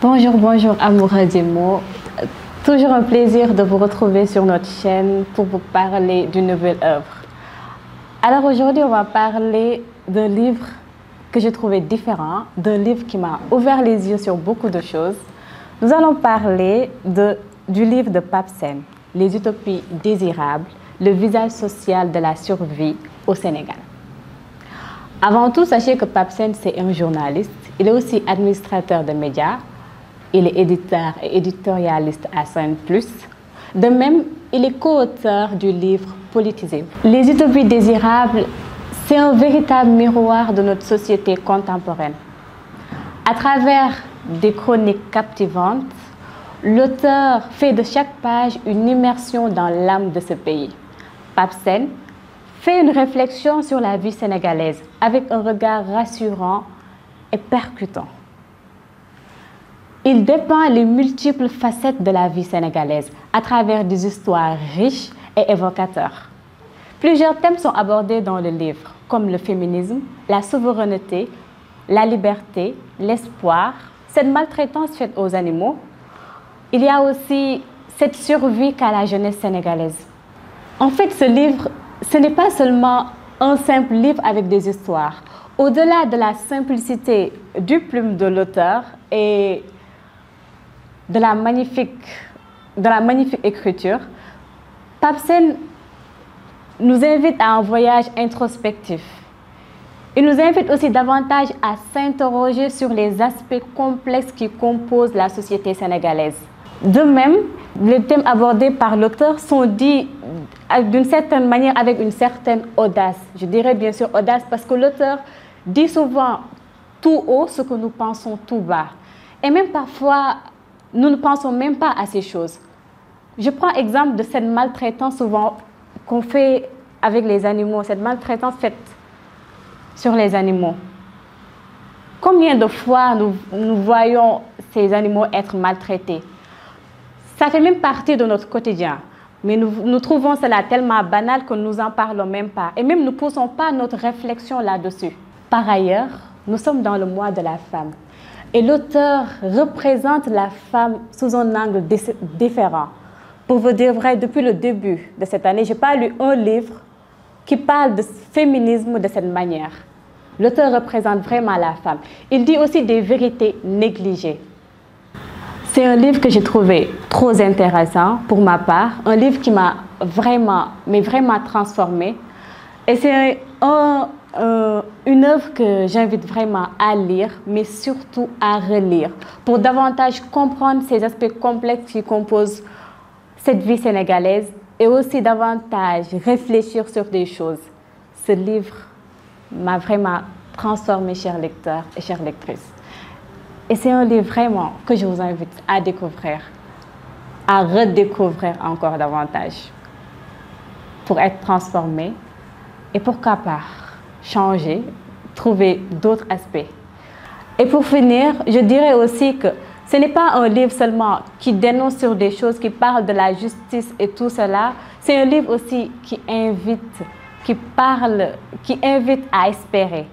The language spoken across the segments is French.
Bonjour, bonjour amoureux des mots. Toujours un plaisir de vous retrouver sur notre chaîne pour vous parler d'une nouvelle œuvre. Alors aujourd'hui, on va parler d'un livre que j'ai trouvé différent, d'un livre qui m'a ouvert les yeux sur beaucoup de choses. Nous allons parler du livre de Pape Sène, Les utopies désirables, le visage social de la survie au Sénégal. Avant tout, sachez que Pape Sène, c'est un journaliste. Il est aussi administrateur de médias. Il est éditeur et éditorialiste à Saint+. De même, il est co-auteur du livre Politisé. Les utopies désirables, c'est un véritable miroir de notre société contemporaine. À travers des chroniques captivantes, l'auteur fait de chaque page une immersion dans l'âme de ce pays. Pape Sène fait une réflexion sur la vie sénégalaise avec un regard rassurant et percutant. Il dépeint les multiples facettes de la vie sénégalaise à travers des histoires riches et évocateurs. Plusieurs thèmes sont abordés dans le livre, comme le féminisme, la souveraineté, la liberté, l'espoir, cette maltraitance faite aux animaux. Il y a aussi cette survie qu'a la jeunesse sénégalaise. En fait, ce livre, ce n'est pas seulement un simple livre avec des histoires. Au-delà de la simplicité du plume de l'auteur et de la magnifique écriture, Pape Sène nous invite à un voyage introspectif. Il nous invite aussi davantage à s'interroger sur les aspects complexes qui composent la société sénégalaise. De même, les thèmes abordés par l'auteur sont dits d'une certaine manière avec une certaine audace. Je dirais bien sûr audace parce que l'auteur dit souvent tout haut ce que nous pensons tout bas. Et même parfois, nous ne pensons même pas à ces choses. Je prends exemple de cette maltraitance souvent qu'on fait avec les animaux, cette maltraitance faite sur les animaux. Combien de fois nous voyons ces animaux être maltraités? Ça fait même partie de notre quotidien. Mais nous trouvons cela tellement banal que nous n'en parlons même pas. Et même nous ne poussons pas notre réflexion là-dessus. Par ailleurs, nous sommes dans le mois de la femme. Et l'auteur représente la femme sous un angle différent. Pour vous dire vrai, depuis le début de cette année, je n'ai pas lu un livre qui parle de féminisme de cette manière. L'auteur représente vraiment la femme. Il dit aussi des vérités négligées. C'est un livre que j'ai trouvé trop intéressant pour ma part, un livre qui m'a vraiment transformée. Et c'est une œuvre que j'invite vraiment à lire, mais surtout à relire, pour davantage comprendre ces aspects complexes qui composent cette vie sénégalaise et aussi davantage réfléchir sur des choses. Ce livre m'a vraiment transformée, chers lecteurs et chères lectrices. Et c'est un livre vraiment que je vous invite à découvrir, à redécouvrir encore davantage, pour être transformé et pourquoi pas changer, trouver d'autres aspects. Et pour finir, je dirais aussi que ce n'est pas un livre seulement qui dénonce sur des choses, qui parle de la justice et tout cela. C'est un livre aussi qui invite à espérer,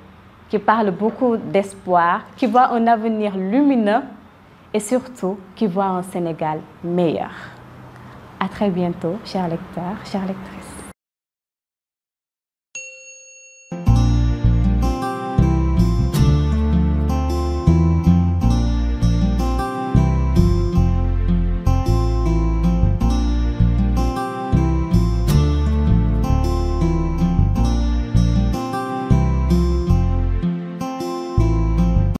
qui parle beaucoup d'espoir, qui voit un avenir lumineux et surtout qui voit un Sénégal meilleur. À très bientôt, chers lecteurs, chères lectrices.